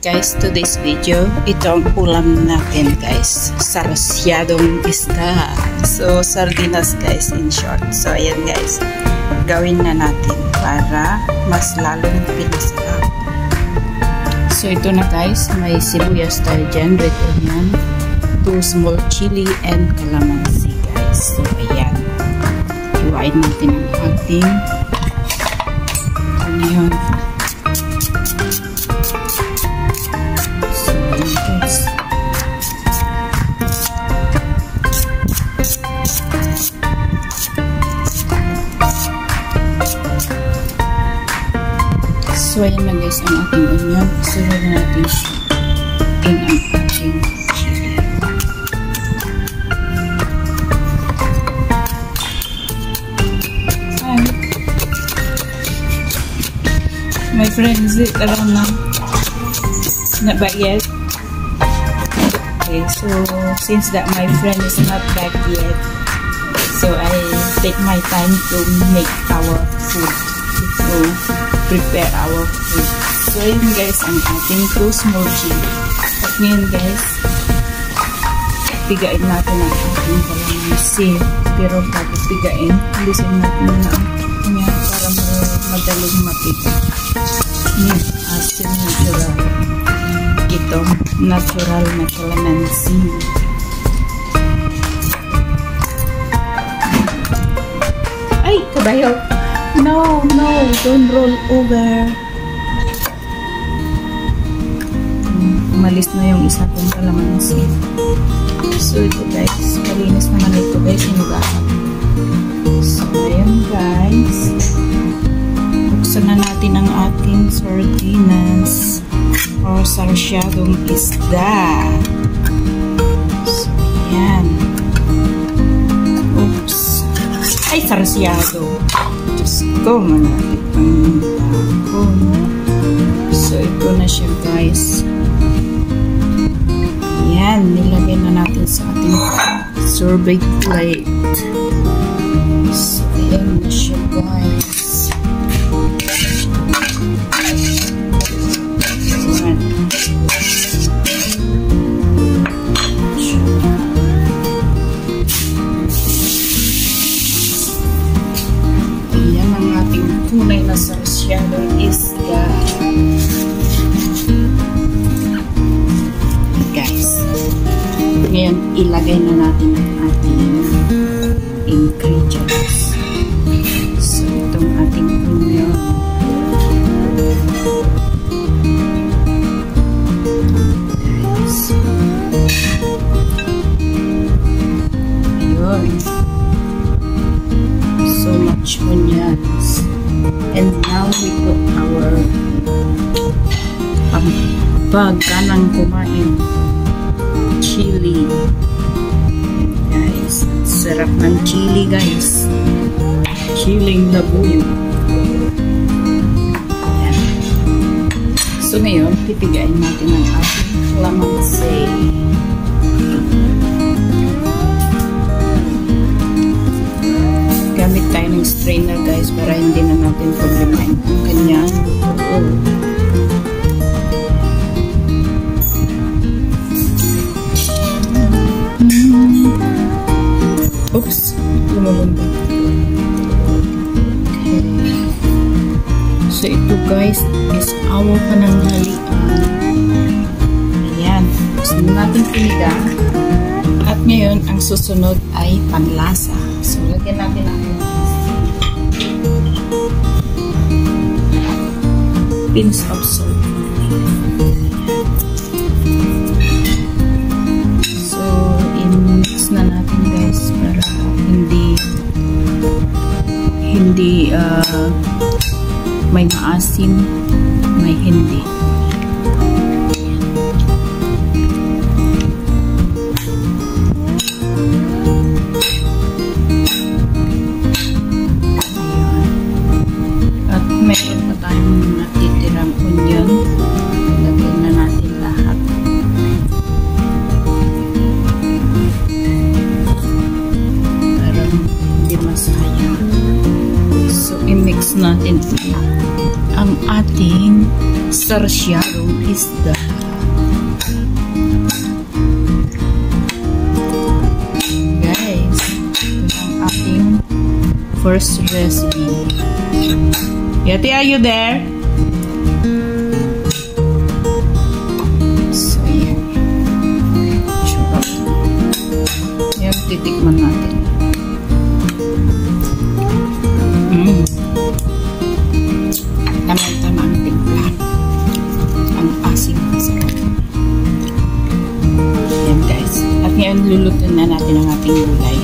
guys, to this video, ito ang ulam natin guys, sarsyadong isda. So sardinas guys, in short. So ayan guys, gawin na natin para mas lalong pinasarap. So ito na guys, may sibuyas tayo dyan, red onion, 2 small chili and calamansi guys. So ayan, iwain natin ang ating onion. So ayan na guys ang ating onion. Sunod na natin siya in ang ating chili. Hi! My friend, is it around now? Not back yet? Okay, so since that my friend is not back yet, so I take my time to make our food. So prepare our food. So yun guys, ang ating 2 small chili. At ngayon guys, pigain natin ang ating calamansi. Pero bago pigain, alisin natin na niya para madaling mapiga. Yan, asin natural. Ito, natural na calamansi. Ay, kabayo! No, don't roll over. Umalis na yung isa kong calamansi. So ito guys, malinis naman ito guys, sinugasan. So ayan guys, buksan na natin ang ating sardinas or sarsyadong isda. So ayan. Oops. Ay, sarsyado. Ko malapit pang tapon. So ito na siya guys. Yan, nilagay na natin sa ating serving plate. So ayan na siya guys. Tunay na sarsyadong isda. Guys, ngayon ilagay na natin ang ating ingredients. So itong ating onion, guys, ayun, so much onions. And now we put our pag kanang kumain chili. Guys, sarap ng chili guys. Chiling labuyo. Ayan. So ngayon, pipigain natin ang ating calamansi. Gamit tayo ng strainer guys para hindi na natin problemahin ang kanyang oops, lumulundag. Okay. So ito guys is our pananghalian. Ayan, gusto natin piniga. At ngayon ang susunod ay panlasa. So lagyan natin ang pinch of salt. So i-mix na natin guys para hindi may maasim, may hindi. natin ang ating sarsyadong isda. Guys, ito ang aking first recipe. Yati, are you there? So, yan. Yan, titikman natin. Tama-tama ang timpla. Ang asim sa yan guys. At ngayon luluto na natin ang ating gulay.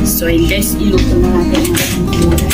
So yun guys, iluto na natin ang ating gulay.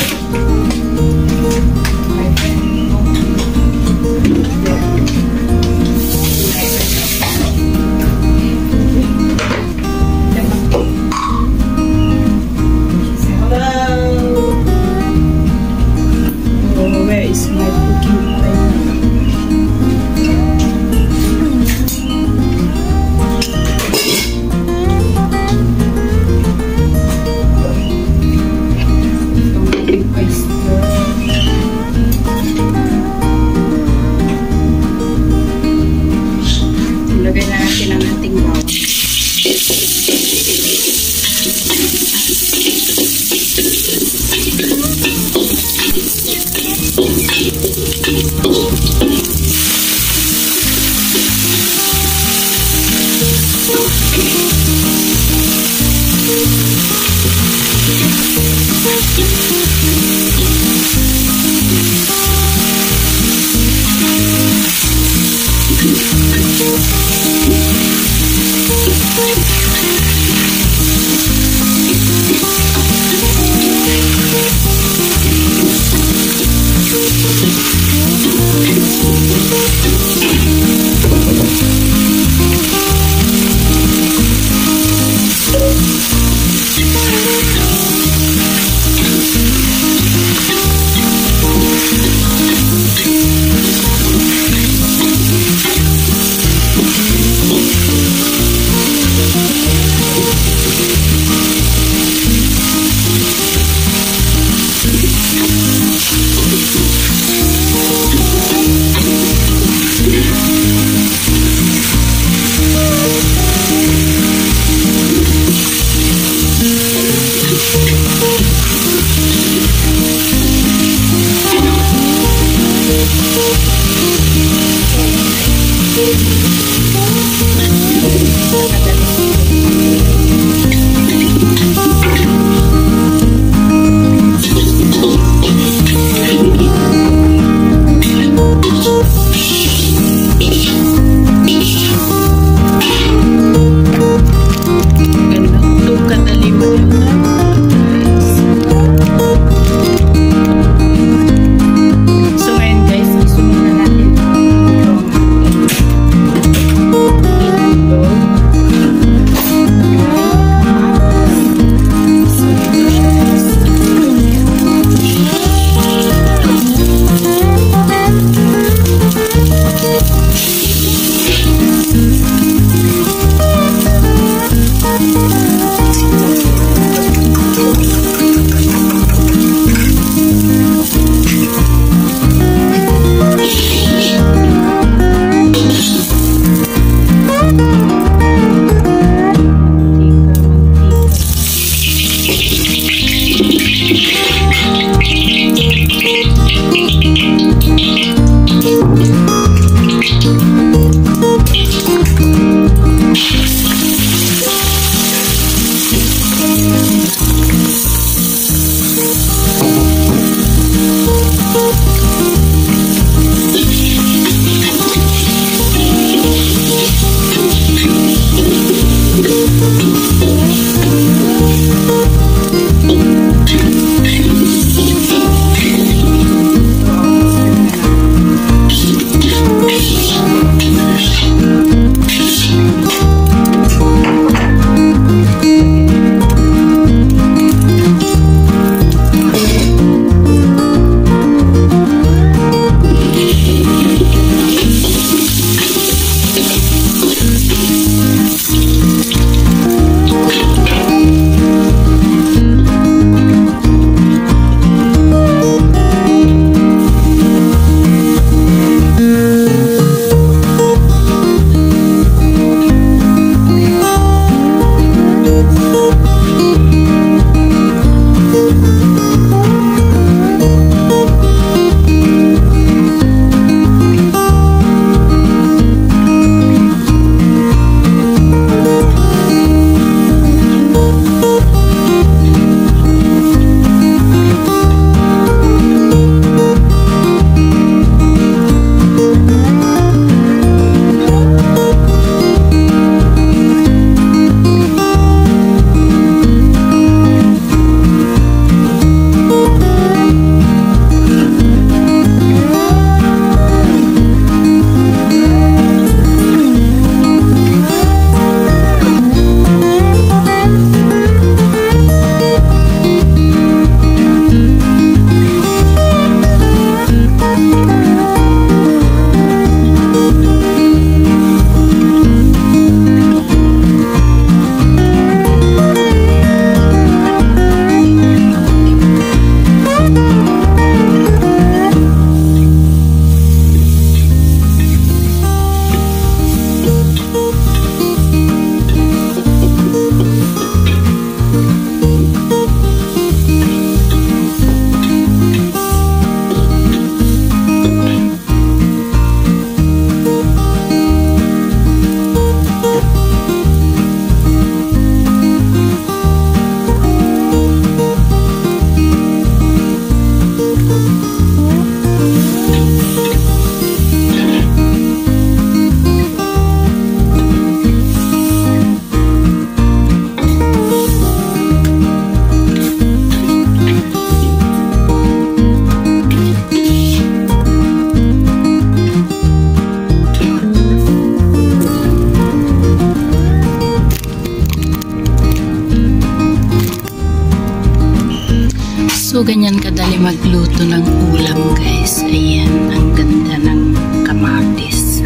So, ganyan kadali magluto ng ulam, guys. Ayan, ang ganda ng kamatis.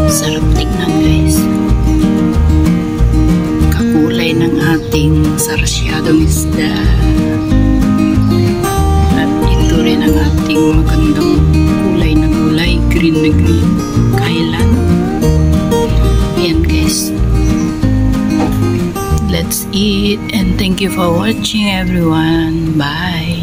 Sarap tignan, guys. Kakulay ng ating sarsyadong isda. At ito rin ang ating magandang kulay na kulay, green na green. Kailan? Ayan, guys. Let's eat and thank you for watching, everyone. Bye.